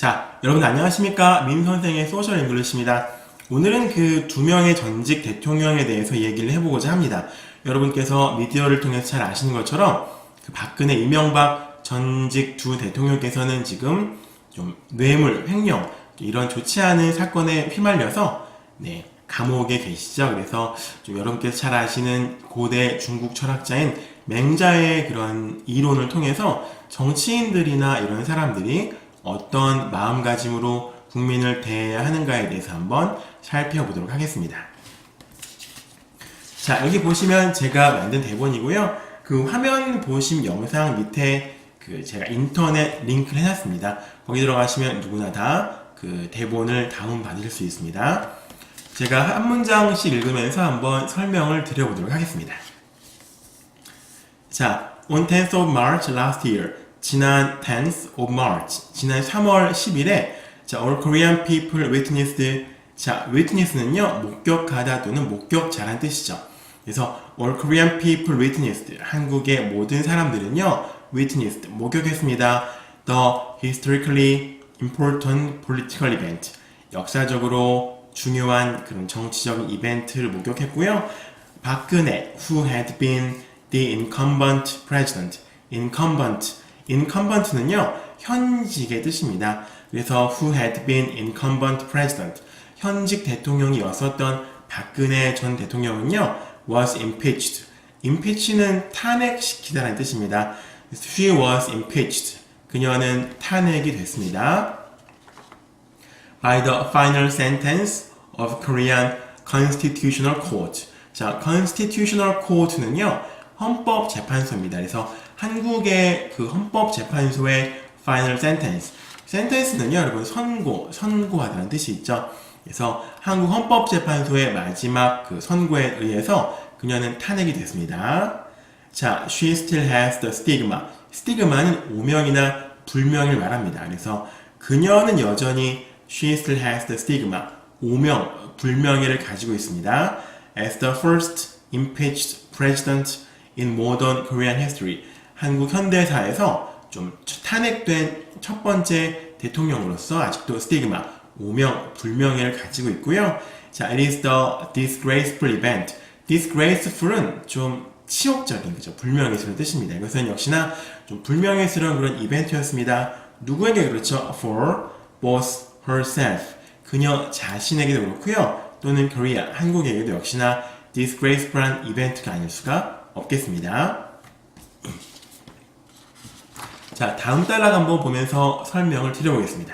자, 여러분 안녕하십니까? 민선생의 소셜 잉글리시입니다. 오늘은 그 두 명의 전직 대통령에 대해서 얘기를 해보고자 합니다. 여러분께서 미디어를 통해서 잘 아시는 것처럼 그 박근혜, 이명박 전직 두 대통령께서는 지금 좀 뇌물, 횡령 이런 좋지 않은 사건에 휘말려서 감옥에 계시죠. 그래서 좀 여러분께서 잘 아시는 고대 중국 철학자인 맹자의 그런 이론을 통해서 정치인들이나 이런 사람들이 어떤 마음가짐으로 국민을 대해야 하는가에 대해서 한번 살펴보도록 하겠습니다. 자, 여기 보시면 제가 만든 대본이고요. 그 화면 보신 영상 밑에 그 제가 인터넷 링크를 해놨습니다. 거기 들어가시면 누구나 다 그 대본을 다운받을 수 있습니다. 제가 한 문장씩 읽으면서 한번 설명을 드려보도록 하겠습니다. 자, on 10th of March last year, 지난 10th of March, 지난 3월 10일에 자, all Korean people witnessed, 자, witness는요, 목격하다 또는 목격자란 뜻이죠. 그래서 all Korean people witnessed, 한국의 모든 사람들은요, witnessed, 목격했습니다. The historically important political event, 역사적으로 중요한 그런 정치적인 이벤트를 목격했고요. 박근혜, who had been the incumbent president, incumbent는요, 현직의 뜻입니다. 그래서 who had been incumbent president, 현직 대통령이었었던 박근혜 전 대통령은요, was impeached. impeach는 탄핵시키다라는 뜻입니다. She was impeached. 그녀는 탄핵이 됐습니다. By the final sentence of Korean Constitutional Court. 자, Constitutional Court는요, 헌법재판소입니다. 그래서 한국의 그 헌법재판소의 final sentence. sentence는요, 여러분, 선고하다는 뜻이 있죠. 그래서 한국 헌법재판소의 마지막 그 선고에 의해서 그녀는 탄핵이 됐습니다. 자, she still has the stigma. 스티그마는 오명이나 불명을 말합니다. 그래서 그녀는 여전히 she still has the stigma. 오명, 불명예를 가지고 있습니다. As the first impeached president in modern Korean history. 한국 현대사에서 좀 탄핵된 첫 번째 대통령으로서 아직도 스티그마, 오명, 불명예를 가지고 있고요. 자, it is the disgraceful event. disgraceful은 좀 치욕적인, 그죠? 불명예스러운 뜻입니다. 이것은 역시나 좀 불명예스러운 그런 이벤트였습니다. 누구에게 그렇죠? For both herself. 그녀 자신에게도 그렇고요. 또는 Korea, 한국에게도 역시나 disgraceful한 이벤트가 아닐 수가 없겠습니다. 자, 다음 단락 한번 보면서 설명을 드려보겠습니다.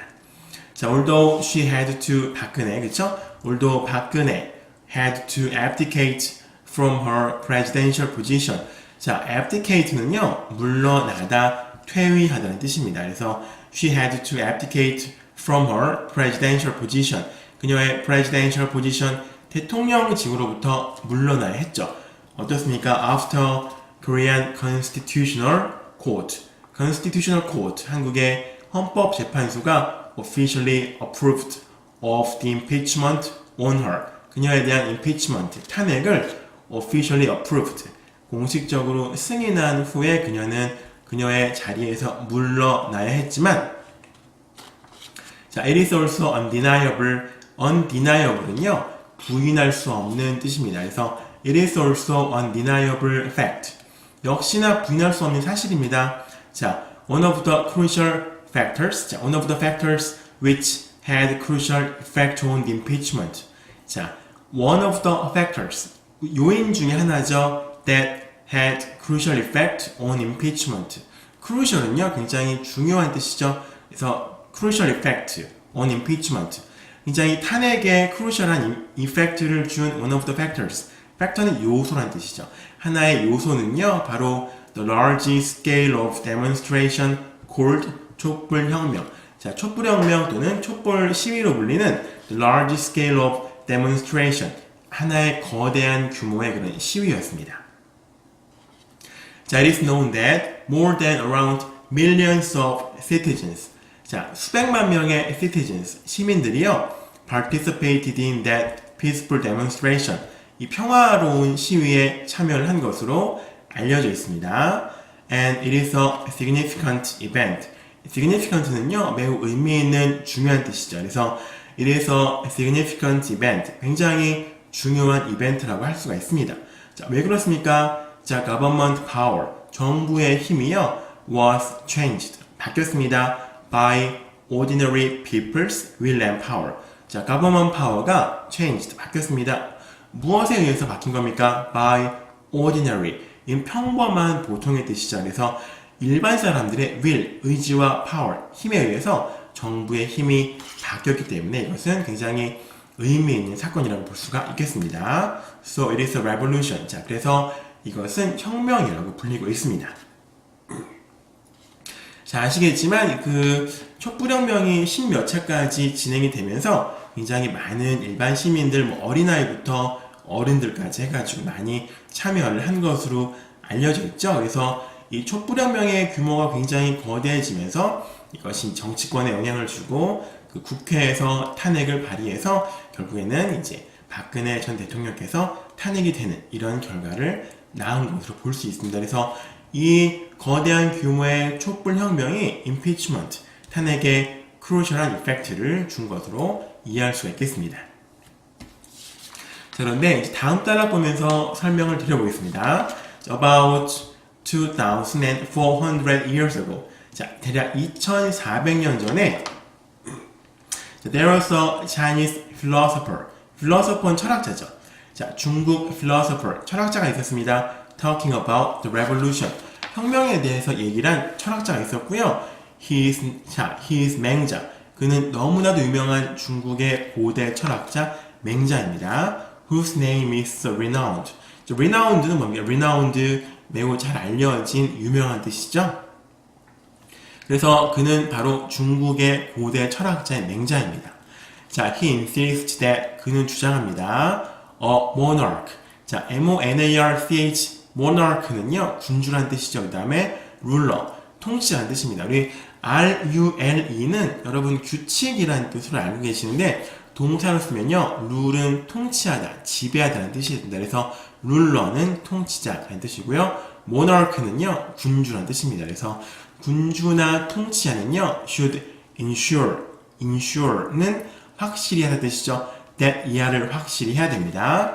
자, although she had to, 박근혜, 그쵸? although 박근혜 had to abdicate from her presidential position. 자, abdicate는요, 물러나다, 퇴위하다는 뜻입니다. 그래서 she had to abdicate from her presidential position. 그녀의 presidential position, 대통령직으로부터 물러나야 했죠. 어떻습니까? After Korean Constitutional Court. Constitutional Court, 한국의 헌법재판소가 officially approved of the impeachment on her. 그녀에 대한 impeachment, 탄핵을 officially approved, 공식적으로 승인한 후에 그녀는 그녀의 자리에서 물러나야 했지만, 자, it is also undeniable. undeniable은요, 부인할 수 없는 뜻입니다. 그래서 it is also undeniable fact. 역시나 부인할 수 없는 사실입니다. 자, one of the crucial factors. 자, one of the factors which had crucial effect on the impeachment. 자, one of the factors. 요인 중에 하나죠. That had crucial effect on impeachment. crucial은요, 굉장히 중요한 뜻이죠. 그래서 crucial effect on impeachment. 굉장히 탄핵에 crucial한 effect를 준 one of the factors. factor는 요소란 뜻이죠. 하나의 요소는요, 바로 the large scale of demonstration called 촛불혁명. 자, 촛불혁명 또는 촛불 시위로 불리는 the large scale of demonstration. 하나의 거대한 규모의 그런 시위였습니다. 자, it is known that more than around millions of citizens. 자, 수백만 명의 citizens, 시민들이요, participated in that peaceful demonstration. 이 평화로운 시위에 참여를 한 것으로 알려져 있습니다. And it is a significant event. significant는요, 매우 의미 있는 중요한 뜻이죠. 그래서 it is a significant event. 굉장히 중요한 이벤트라고 할 수가 있습니다. 자, 왜 그렇습니까? 자, government power. 정부의 힘이요, was changed. 바뀌었습니다. by ordinary people's will and power. 자, government power가 changed. 바뀌었습니다. 무엇에 의해서 바뀐 겁니까? by ordinary. 이 평범한 보통의 뜻이죠. 그래서 일반 사람들의 will, 의지와 power, 힘에 의해서 정부의 힘이 바뀌었기 때문에 이것은 굉장히 의미 있는 사건이라고 볼 수가 있겠습니다. So it is a revolution. 자, 그래서 이것은 혁명이라고 불리고 있습니다. 자, 아시겠지만 그 촛불혁명이 10몇 차까지 진행이 되면서 굉장히 많은 일반 시민들, 뭐 어린아이부터 어른들까지 해가지고 많이 참여를 한 것으로 알려져 있죠. 그래서 이 촛불혁명의 규모가 굉장히 거대해지면서 이것이 정치권에 영향을 주고 그 국회에서 탄핵을 발의해서 결국에는 이제 박근혜 전 대통령께서 탄핵이 되는 이런 결과를 낳은 것으로 볼 수 있습니다. 그래서 이 거대한 규모의 촛불혁명이 impeachment, 탄핵에 크루셜한 이펙트를 준 것으로 이해할 수가 있겠습니다. 자, 그런데 이제 다음 단락 보면서 설명을 드려보겠습니다. About 2,400 years ago. 자, 대략 2,400년 전에 There was a Chinese philosopher. philosopher는 철학자죠. 자, 중국 philosopher, 철학자가 있었습니다. Talking about the revolution. 혁명에 대해서 얘기를 한 철학자가 있었고요. He is 맹자. 그는 너무나도 유명한 중국의 고대 철학자 맹자입니다. Whose name is renowned. renowned는 뭡니까? renowned, 매우 잘 알려진 유명한 뜻이죠. 그래서 그는 바로 중국의 고대 철학자의 맹자입니다. 자, he insists that 그는 주장합니다. A monarch. 자, monarch, monarch는요, 군주란 뜻이죠. 그 다음에 ruler, 통치라는 뜻입니다. 우리 rule는 여러분 규칙이라는 뜻으로 알고 계시는데 동사로 쓰면요, 룰은 통치하다, 지배하다는 뜻이 됩니다. 그래서 룰러는 통치자라는 뜻이고요. monarch는요, 군주라는 뜻입니다. 그래서 군주나 통치자는요, should ensure는 확실히 하다는 뜻이죠. that 이하를 확실히 해야 됩니다.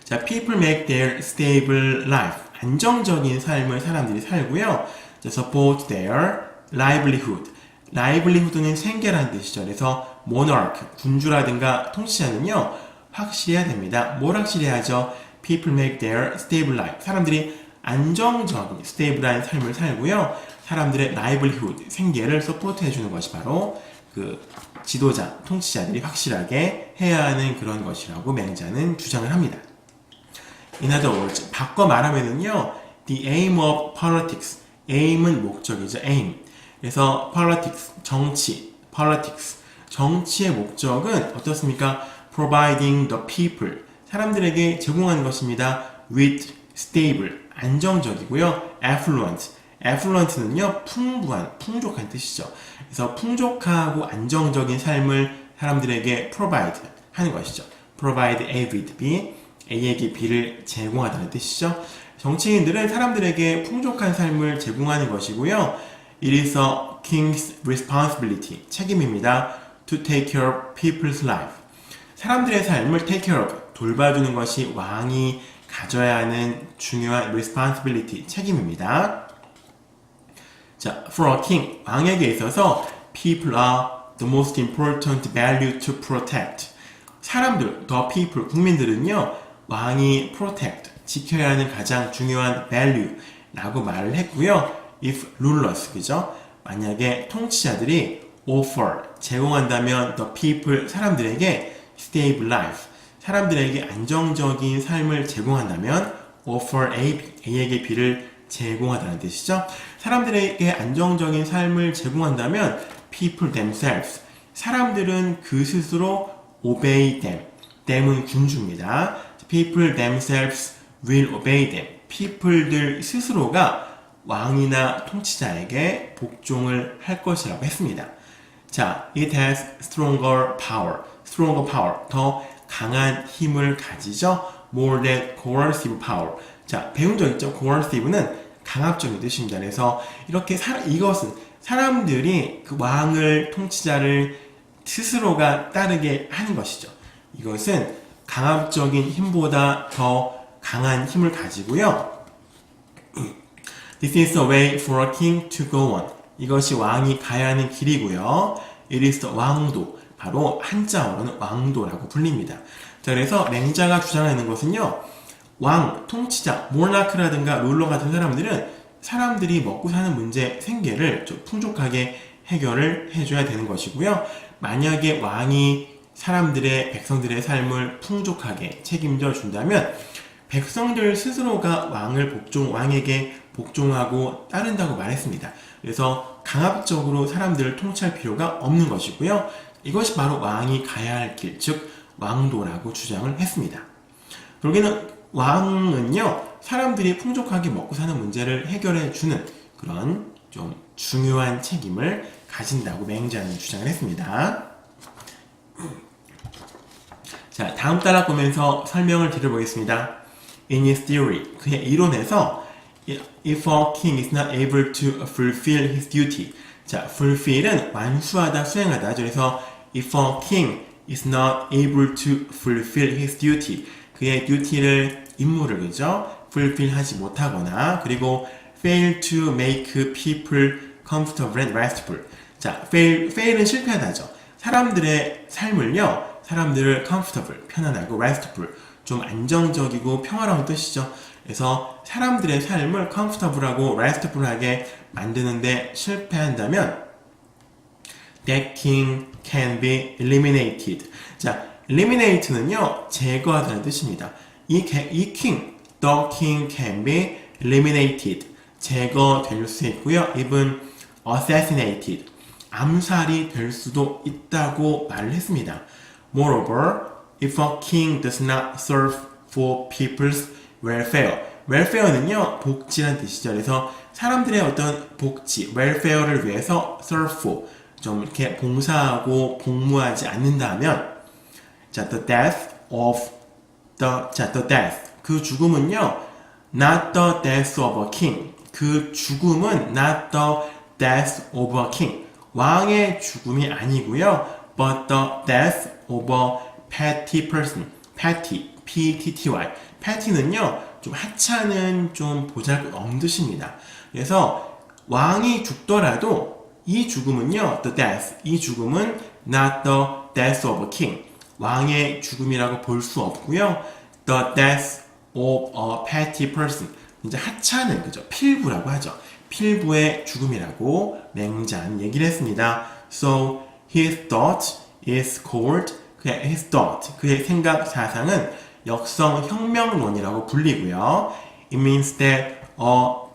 자, people make their stable life. 안정적인 삶을 사람들이 살고요. 자, support their livelihood. livelihood는 생계라는 뜻이죠. 그래서 monarch, 군주라든가 통치자는요, 확실히 해야 됩니다. 뭘 확실히 해야죠? people make their stable life. 사람들이 안정적인, stable한 삶을 살고요. 사람들의 livelihood, 생계를 서포트 해주는 것이 바로 그 지도자, 통치자들이 확실하게 해야 하는 그런 것이라고 맹자는 주장을 합니다. In other words, 바꿔 말하면은요, the aim of politics, aim은 목적이죠, aim. 그래서 politics, 정치, politics, 정치의 목적은 어떻습니까? Providing the people, 사람들에게 제공하는 것입니다. With stable, 안정적이고요. Affluent, affluent는요, 풍부한, 풍족한 뜻이죠. 그래서 풍족하고 안정적인 삶을 사람들에게 provide 하는 것이죠. Provide A with B, A에게 B를 제공하다는 뜻이죠. 정치인들은 사람들에게 풍족한 삶을 제공하는 것이고요. It is a king's responsibility, 책임입니다. To take care of people's life. 사람들의 삶을 take care of, 돌봐주는 것이 왕이 가져야 하는 중요한 responsibility, 책임입니다. 자, for a king, 왕에게 있어서 people are the most important value to protect. 사람들, the people, 국민들은요, 왕이 protect, 지켜야 하는 가장 중요한 value라고 말을 했고요. If rulers, 그죠? 만약에 통치자들이 offer, 제공한다면 the people, 사람들에게 stable life, 사람들에게 안정적인 삶을 제공한다면 offer A, A에게 B를 제공하다는 뜻이죠. 사람들에게 안정적인 삶을 제공한다면 people themselves, 사람들은 그 스스로 obey them, them은 군주입니다. people themselves will obey them, people들 스스로가 왕이나 통치자에게 복종을 할 것이라고 했습니다. 자, it has stronger power, 더 강한 힘을 가지죠. more than coercive power. 자, 배운 적 있죠? coercive는 강압적인 뜻입니다. 그래서 이렇게 이것은 사람들이 그 왕을 통치자를 스스로가 따르게 하는 것이죠. 이것은 강압적인 힘보다 더 강한 힘을 가지고요. This is a way for a king to go on. 이것이 왕이 가야 하는 길이고요. It is the 왕도. 바로 한자어로는 왕도라고 불립니다. 자, 그래서 맹자가 주장하는 것은요. 왕, 통치자, 모나크라든가 룰러 같은 사람들은 사람들이 먹고 사는 문제, 생계를 좀 풍족하게 해결을 해줘야 되는 것이고요. 만약에 왕이 사람들의, 백성들의 삶을 풍족하게 책임져 준다면 백성들 스스로가 왕에게 복종하고 따른다고 말했습니다. 그래서 강압적으로 사람들을 통치할 필요가 없는 것이고요. 이것이 바로 왕이 가야 할 길, 즉 왕도라고 주장을 했습니다. 결국에는 왕은요, 사람들이 풍족하게 먹고 사는 문제를 해결해 주는 그런 좀 중요한 책임을 가진다고 맹자는 주장을 했습니다. 자, 다음 단락 보면서 설명을 드려보겠습니다. In his theory, 그의 이론에서 if a king is not able to fulfill his duty. 자, fulfill은 완수하다, 수행하다. 그래서 if a king is not able to fulfill his duty. 그의 duty를, 임무를, 그죠? fulfill 하지 못하거나, 그리고 fail to make people comfortable and restful. 자, fail은 실패하다죠. 사람들의 삶을요, 사람들을 comfortable, 편안하고 restful, 좀 안정적이고 평화로운 뜻이죠. 그래서 사람들의 삶을 comfortable하고 restful하게 만드는데 실패한다면 that king can be eliminated. 자, eliminate는요, 제거하다는 뜻입니다. 이 king, the king can be eliminated. 제거될 수 있고요. even assassinated. 암살이 될 수도 있다고 말을 했습니다. Moreover, if a king does not serve for people's welfare. welfare는요, 복지란 뜻이죠. 그래서 사람들의 어떤 복지, welfare를 위해서 serve for, 좀 이렇게 봉사하고 복무하지 않는다면, 자, the death, 그 죽음은요, not the death of a king. 그 죽음은 not the death of a king. 왕의 죽음이 아니고요, but the death of a petty person. petty, P-E-T-T-Y. petty는요, 좀 하찮은, 좀 보잘것없는 뜻입니다. 그래서 왕이 죽더라도 이 죽음은요, the death, 이 죽음은 not the death of a king. 왕의 죽음이라고 볼 수 없고요. the death of a petty person. 이제 하찮은, 그죠? 필부라고 하죠. 필부의 죽음이라고 맹자는 얘기를 했습니다. So his thought is called, his thought, 그의 생각, 사상은 역성혁명론이라고 불리고요. It means that a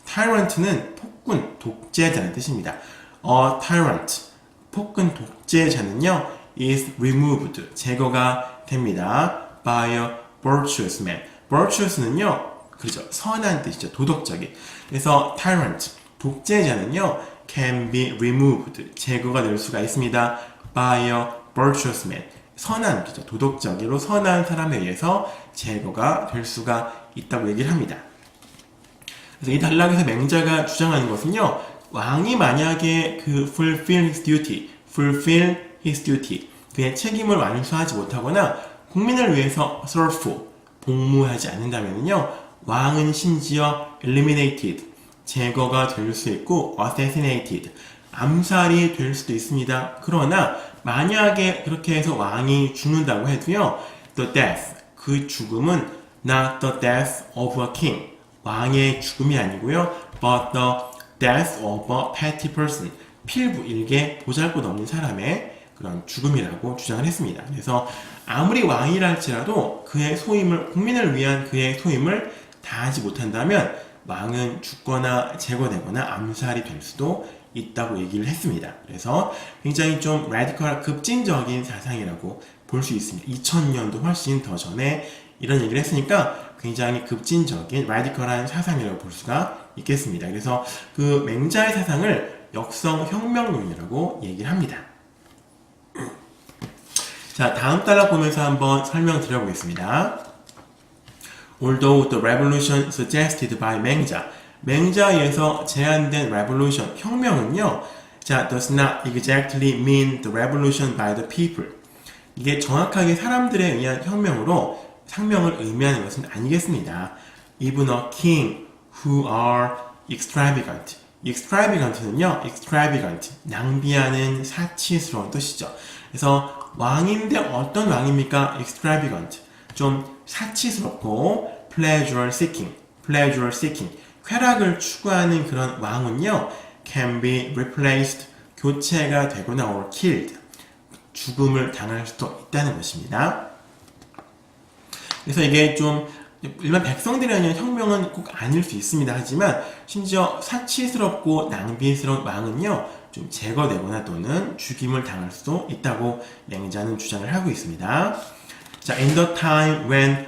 tyrant는 폭군, 독재자는 뜻입니다. A tyrant, 폭군, 독재자는요, is removed, 제거가 됩니다. by a virtuous man. virtuous는요, 그렇죠, 선한 뜻이죠, 도덕적인. 그래서 tyrant, 독재자는요, can be removed, 제거가 될 수가 있습니다. by a virtuous man. 선한, 그죠, 도덕적이로 선한 사람에 의해서 제거가 될 수가 있다고 얘기를 합니다. 그래서 이 단락에서 맹자가 주장하는 것은요, 왕이 만약에 fulfill his duty, 그의 책임을 완수하지 못하거나 국민을 위해서 serve for, 복무하지 않는다면요, 왕은 심지어 eliminated, 제거가 될 수 있고 assassinated, 암살이 될 수도 있습니다. 그러나 만약에 그렇게 해서 왕이 죽는다고 해도요, the death, 그 죽음은 not the death of a king, 왕의 죽음이 아니고요, but the death of a petty person, 필부, 일개, 보잘것없는 사람의 그런 죽음이라고 주장을 했습니다. 그래서 아무리 왕이라 할지라도 그의 소임을, 국민을 위한 그의 소임을 다하지 못한다면 왕은 죽거나 제거되거나 암살이 될 수도 있다고 얘기를 했습니다. 그래서 굉장히 좀 라디컬, 급진적인 사상이라고 볼 수 있습니다. 2000년도 훨씬 더 전에 이런 얘기를 했으니까 굉장히 급진적인 라디컬한 사상이라고 볼 수가 있겠습니다. 그래서 그 맹자의 사상을 역성혁명론이라고 얘기를 합니다. 자, 다음 단락 보면서 한번 설명드려보겠습니다. Although the revolution suggested by 맹자, 맹자에 의해서 제안된 revolution, 혁명은요, 자, does not exactly mean the revolution by the people. 이게 정확하게 사람들에 의한 상명을 의미하는 것은 아니겠습니다. Even a king who are extravagant. extravagant는요, extravagant, 낭비하는 사치스러운 뜻이죠. 그래서 왕인데 어떤 왕입니까? extravagant, 좀 사치스럽고 pleasure seeking, 쾌락을 추구하는 그런 왕은요, can be replaced, 교체가 되거나 or killed, 죽음을 당할 수도 있다는 것입니다. 그래서 이게 좀 일반 백성들이 하는 혁명은 꼭 아닐 수 있습니다. 하지만 심지어 사치스럽고 낭비스러운 왕은요, 좀 제거되거나 또는 죽임을 당할 수도 있다고 맹자는 주장을 하고 있습니다. 자, in the time when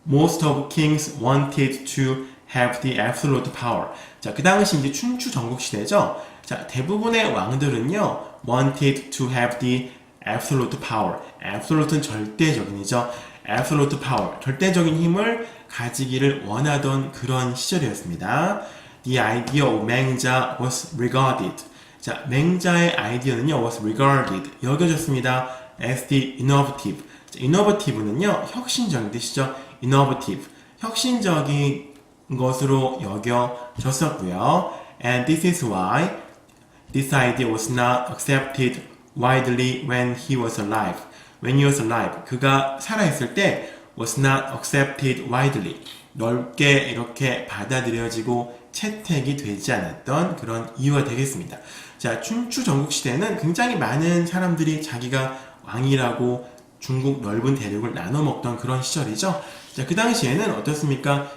most of kings wanted to have the absolute power. 자, 그 당시 이제 춘추 전국 시대죠. 자, 대부분의 왕들은요, wanted to have the absolute power. absolute는 절대적인이죠. absolute power, 절대적인 힘을 가지기를 원하던 그런 시절이었습니다. The idea of 맹자 was regarded. 자, 맹자의 아이디어는요, was regarded, 여겨졌습니다. as the innovative. 자, innovative는요, 혁신적인 뜻이죠. innovative, 혁신적인 것으로 여겨졌었고요. And this is why this idea was not accepted widely when he was alive. When he was alive, 그가 살아있을 때 was not accepted widely, 넓게 이렇게 받아들여지고 채택이 되지 않았던 그런 이유가 되겠습니다. 자, 춘추 전국시대는 굉장히 많은 사람들이 자기가 왕이라고 중국 넓은 대륙을 나눠 먹던 그런 시절이죠. 자, 그 당시에는 어떻습니까?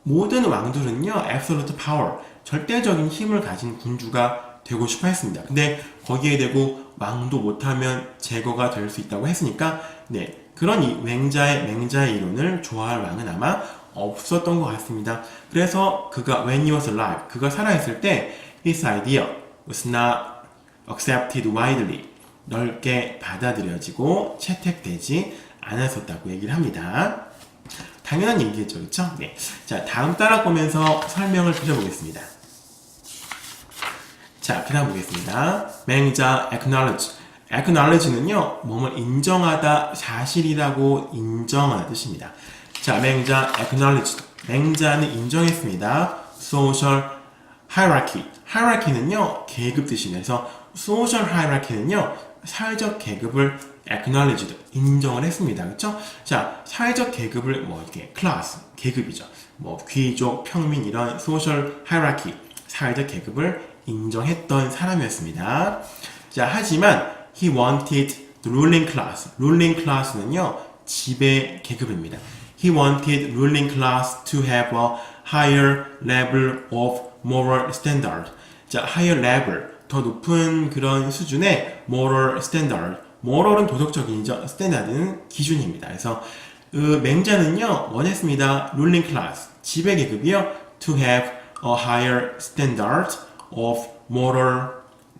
모든 왕들은요, absolute power, 절대적인 힘을 가진 군주가 되고 싶어 했습니다. 근데 거기에 대고 왕도 못하면 제거가 될 수 있다고 했으니까, 네, 그런 맹자의 이론을 좋아할 왕은 아마 없었던 것 같습니다. 그래서 그가 when he was alive, 그가 살아있을 때 his idea was not accepted widely, 넓게 받아들여지고 채택되지 않았었다고 얘기를 합니다. 당연한 얘기겠죠, 그렇죠? 네. 자, 다음 따라 보면서 설명을 드려보겠습니다. 자, 그 다음 보겠습니다. 맹자 acknowledge. acknowledge는요, 뭐뭐 인정하다, 사실이라고 인정하는 뜻입니다. 자, 맹자 acknowledged. 맹자는 인정했습니다. social hierarchy. hierarchy는요, 계급 뜻입니다. 그래서 social hierarchy는요, 사회적 계급을 acknowledged, 인정을 했습니다. 그렇죠? 자, 사회적 계급을 뭐 이렇게 class, 계급이죠. 뭐 귀족, 평민 이런 social hierarchy, 사회적 계급을 인정했던 사람이었습니다. 자, 하지만 he wanted the ruling class. ruling class는요, 지배 계급입니다. He wanted ruling class to have a higher level of moral standard. 자, higher level, 더 높은 그런 수준의 moral standard. moral은 도덕적인이죠. standard는 기준입니다. 그래서 맹자는요, 원했습니다. ruling class, 지배 계급이요, to have a higher standard of moral,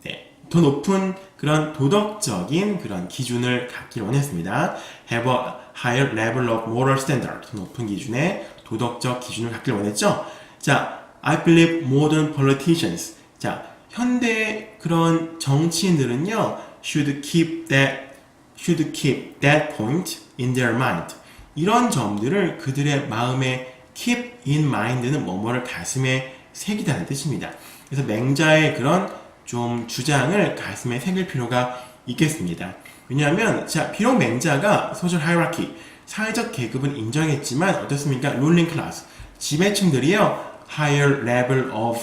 네, 더 높은 그런 도덕적인 그런 기준을 갖기를 원했습니다. have a higher level of moral standard, 더 높은 기준의 도덕적 기준을 갖기를 원했죠. 자, I believe modern politicians, 자, 현대 그런 정치인들은요, should keep that point in their mind. 이런 점들을 그들의 마음에 keep in mind는 뭐뭐를 가슴에 새기다는 뜻입니다. 그래서 맹자의 그런 좀 주장을 가슴에 새길 필요가 있겠습니다. 왜냐하면, 자, 비록 맹자가 social hierarchy, 사회적 계급은 인정했지만, 어떻습니까? ruling class, 지배층들이요, higher level of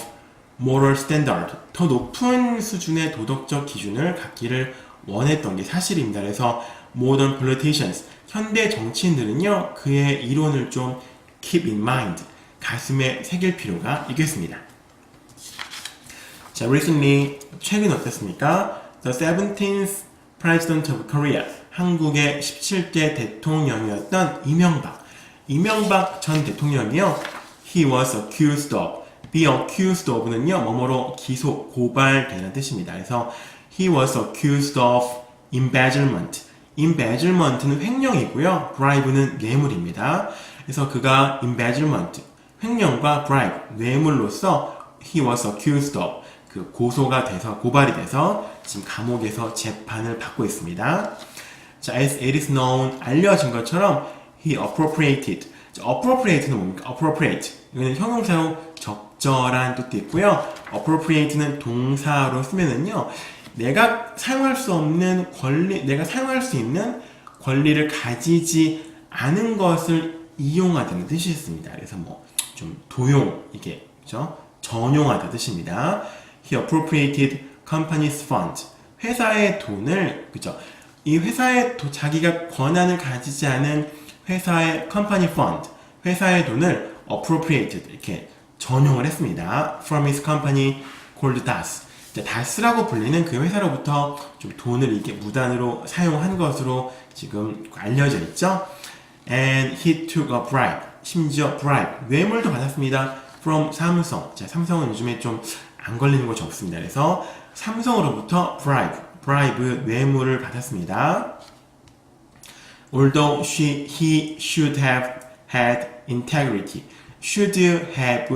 moral standard, 더 높은 수준의 도덕적 기준을 갖기를 원했던 게 사실입니다. 그래서 modern politicians, 현대 정치인들은요, 그의 이론을 좀 keep in mind, 가슴에 새길 필요가 있겠습니다. 자, recently, 최근 어땠습니까? The 17th President of Korea, 한국의 17대 대통령이었던 이명박 전 대통령이요, he was accused of, be accused of는요, 뭐뭐로 기소, 고발되는 뜻입니다. 그래서 he was accused of embezzlement. embezzlement는 횡령이고요, bribe는 뇌물입니다. 그래서 그가 embezzlement, 횡령과 bribe, 뇌물로서 he was accused of 그 고소가 돼서 고발이 돼서 지금 감옥에서 재판을 받고 있습니다. 자, as it is known 알려진 것처럼 he appropriated. 자, appropriate는 뭡니까? appropriate 이거는 형용사로 적절한 뜻도 있고요. appropriate는 동사로 쓰면은요. 내가 사용할 수 없는 권리, 내가 사용할 수 있는 권리를 가지지 않은 것을 이용하다는 뜻이 있습니다. 그래서 뭐 좀 도용 이게 그죠? 전용하다 뜻입니다. He appropriated company's fund. 회사의 돈을 그죠? 이 회사의 자기가 권한을 가지지 않은 회사의 company fund, 회사의 돈을 appropriated 이렇게 전용을 했습니다. From his company called DAS. 다스라고 불리는 그 회사로부터 좀 돈을 이렇게 무단으로 사용한 것으로 지금 알려져 있죠. And he took a bribe. 심지어 bribe, 뇌물도 받았습니다. From 삼성. 자, 삼성은 요즘에 좀 안 걸리는 곳이 없습니다. 그래서 삼성으로부터 bribe, 뇌물을 받았습니다. Although he should have had integrity. should have,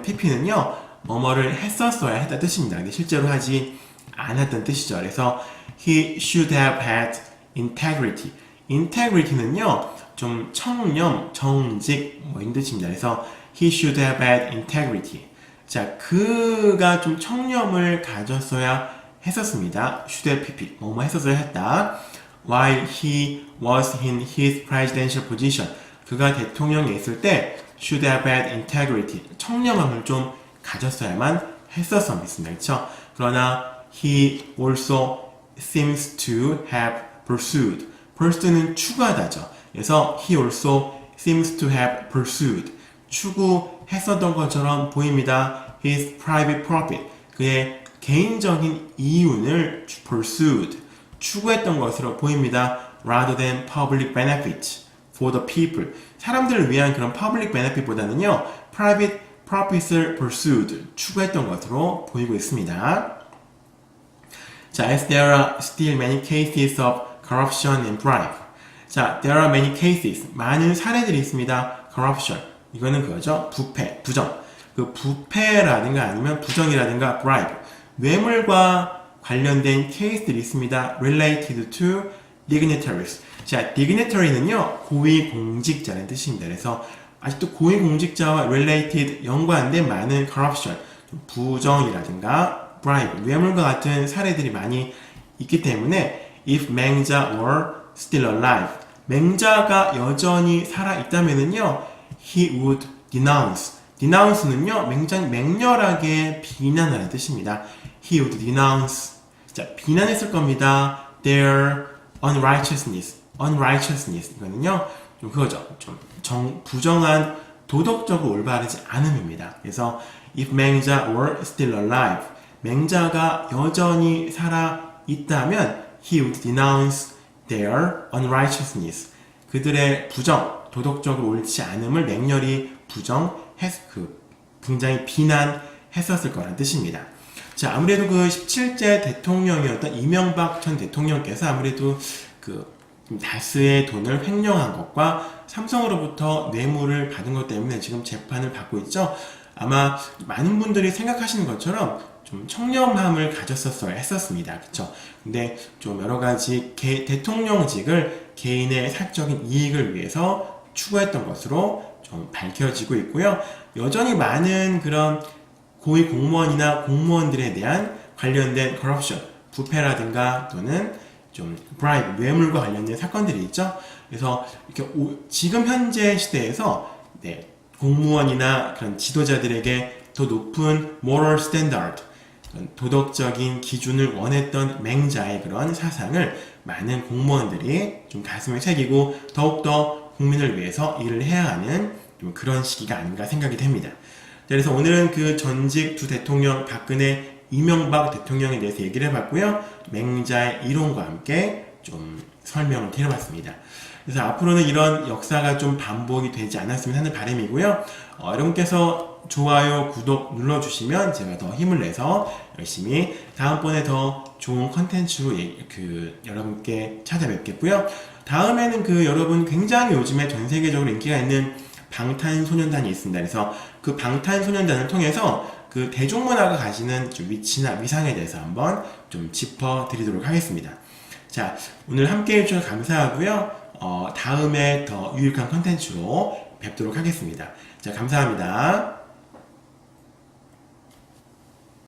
pp는요. 뭐뭐를 했었어야 했다 뜻입니다. 근데 실제로 하지 않았던 뜻이죠. 그래서 he should have had integrity. integrity는요. 좀 청렴, 정직 뭐 이런 뜻입니다. 그래서 he should have had integrity. 자, 그가 좀 청렴을 가졌어야 했었습니다. should have pp. 뭐뭐 했었어야 했다. While he was in his presidential position. 그가 대통령에 있을 때 should have had integrity. 청렴함을 좀 가졌어야만 했었습니다. 그렇죠? 그러나 he also seems to have pursued. pursue는 추구하다죠. 그래서 he also seems to have pursued. 추구했었던 것처럼 보입니다. his private profit. 그의 개인적인 이윤을 pursued. 추구했던 것으로 보입니다. rather than public benefit for the people. 사람들을 위한 그런 public benefit보다는요. private profit을 pursued, 추구했던 것으로 보이고 있습니다. 자, as there are still many cases of corruption and bribe. 자, there are many cases, 많은 사례들이 있습니다. corruption, 이거는 그거죠. 부패, 부정. 그 부패라든가 아니면 부정이라든가 bribe, 뇌물과 관련된 케이스들이 있습니다. related to dignitaries. 자, dignitary는요, 고위공직자라는 뜻입니다. 그래서 아직도 고위공직자와 related 연관된 많은 corruption, 부정이라든가 bribe, 뇌물과 같은 사례들이 많이 있기 때문에 if 맹자 were still alive, 맹자가 여전히 살아있다면은요, he would denounce. denounce는요, 맹렬하게 비난하는 뜻입니다. he would denounce. 자, 비난했을 겁니다. their unrighteousness. 이거는요, 좀 그거죠. 좀 부정한 도덕적으로 올바르지 않음입니다. 그래서 if 맹자 were still alive, 맹자가 여전히 살아 있다면 he would denounce their unrighteousness. 그들의 부정, 도덕적으로 옳지 않음을 맹렬히 굉장히 비난했었을 거란 뜻입니다. 자, 아무래도 그 17대 대통령이었던 이명박 전 대통령께서 아무래도 다스의 돈을 횡령한 것과 삼성으로부터 뇌물을 받은 것 때문에 지금 재판을 받고 있죠. 아마 많은 분들이 생각하시는 것처럼 좀 청렴함을 가졌었어야 했었습니다. 그쵸? 근데 좀 여러 가지 대통령직을 개인의 사적인 이익을 위해서 추구했던 것으로 좀 밝혀지고 있고요. 여전히 많은 그런 고위 공무원이나 공무원들에 대한 관련된 corruption, 부패라든가 또는 좀 bribe, 뇌물과 관련된 사건들이 있죠. 그래서 이렇게 지금 현재 시대에서 공무원이나 그런 지도자들에게 더 높은 moral standard, 도덕적인 기준을 원했던 맹자의 그런 사상을 많은 공무원들이 좀 가슴에 새기고 더욱더 국민을 위해서 일을 해야 하는 좀 그런 시기가 아닌가 생각이 됩니다. 그래서 오늘은 그 전직 두 대통령 박근혜, 이명박 대통령에 대해서 얘기를 해봤고요. 맹자의 이론과 함께 좀 설명을 드려봤습니다. 그래서 앞으로는 이런 역사가 좀 반복이 되지 않았으면 하는 바람이고요. 여러분께서 좋아요, 구독 눌러주시면 제가 더 힘을 내서 열심히 다음번에 더 좋은 컨텐츠로 여러분께 찾아뵙겠고요. 다음에는 여러분 굉장히 요즘에 전 세계적으로 인기가 있는 방탄소년단이 있습니다. 그래서 그 방탄소년단을 통해서 그 대중문화가 가지는 좀 위치나 위상에 대해서 한번 좀 짚어드리도록 하겠습니다. 자, 오늘 함께 해주셔서 감사하고요. 다음에 더 유익한 컨텐츠로 뵙도록 하겠습니다. 자, 감사합니다.